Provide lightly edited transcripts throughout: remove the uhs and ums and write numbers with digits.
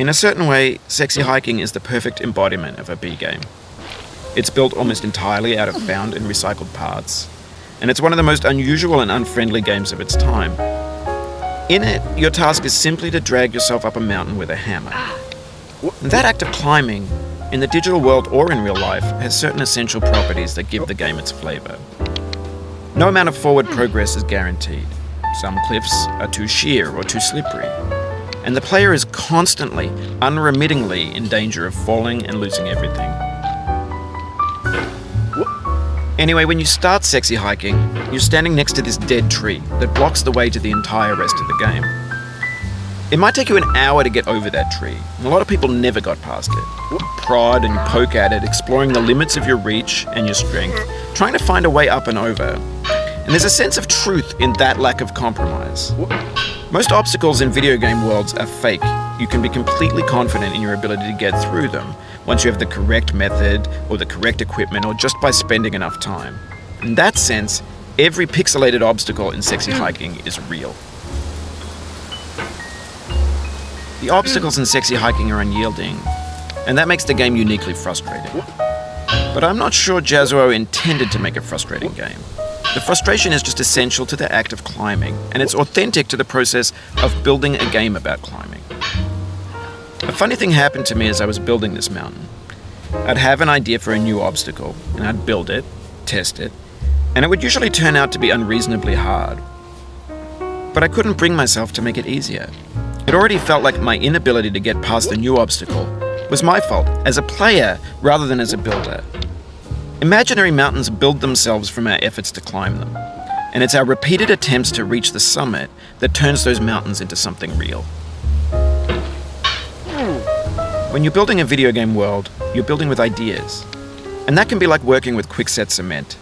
In a certain way, Sexy Hiking is the perfect embodiment of a B game. It's built almost entirely out of found and recycled parts, and it's one of the most unusual and unfriendly games of its time. In it, your task is simply to drag yourself up a mountain with a hammer. And that act of climbing, in the digital world or in real life, has certain essential properties that give the game its flavor. No amount of forward progress is guaranteed. Some cliffs are too sheer or too slippery, and the player is constantly, unremittingly in danger of falling and losing everything. Anyway, when you start Sexy Hiking, you're standing next to this dead tree that blocks the way to the entire rest of the game. It might take you an hour to get over that tree, and a lot of people never got past it. You prod and you poke at it, exploring the limits of your reach and your strength, trying to find a way up and over. And there's a sense of truth in that lack of compromise. Most obstacles in video game worlds are fake. You can be completely confident in your ability to get through them once you have the correct method or the correct equipment or just by spending enough time. In that sense, every pixelated obstacle in Sexy Hiking is real. The obstacles in Sexy Hiking are unyielding, and that makes the game uniquely frustrating. But I'm not sure Jazzuo intended to make a frustrating game. The frustration is just essential to the act of climbing, and it's authentic to the process of building a game about climbing. A funny thing happened to me as I was building this mountain. I'd have an idea for a new obstacle, and I'd build it, test it, and it would usually turn out to be unreasonably hard. But I couldn't bring myself to make it easier. It already felt like my inability to get past the new obstacle was my fault as a player rather than as a builder. Imaginary mountains build themselves from our efforts to climb them, and it's our repeated attempts to reach the summit that turns those mountains into something real. When you're building a video game world, you're building with ideas, and that can be like working with quickset cement.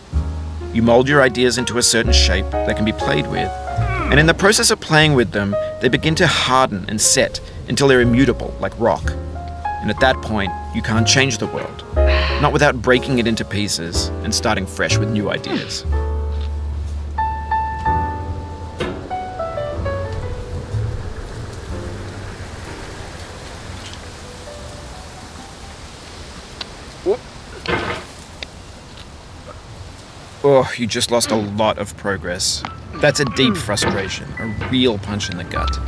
You mold your ideas into a certain shape that can be played with, and in the process of playing with them, they begin to harden and set until they're immutable, like rock. And at that point, you can't change the world, not without breaking it into pieces and starting fresh with new ideas. Oh, you just lost a lot of progress. That's a deep frustration, a real punch in the gut.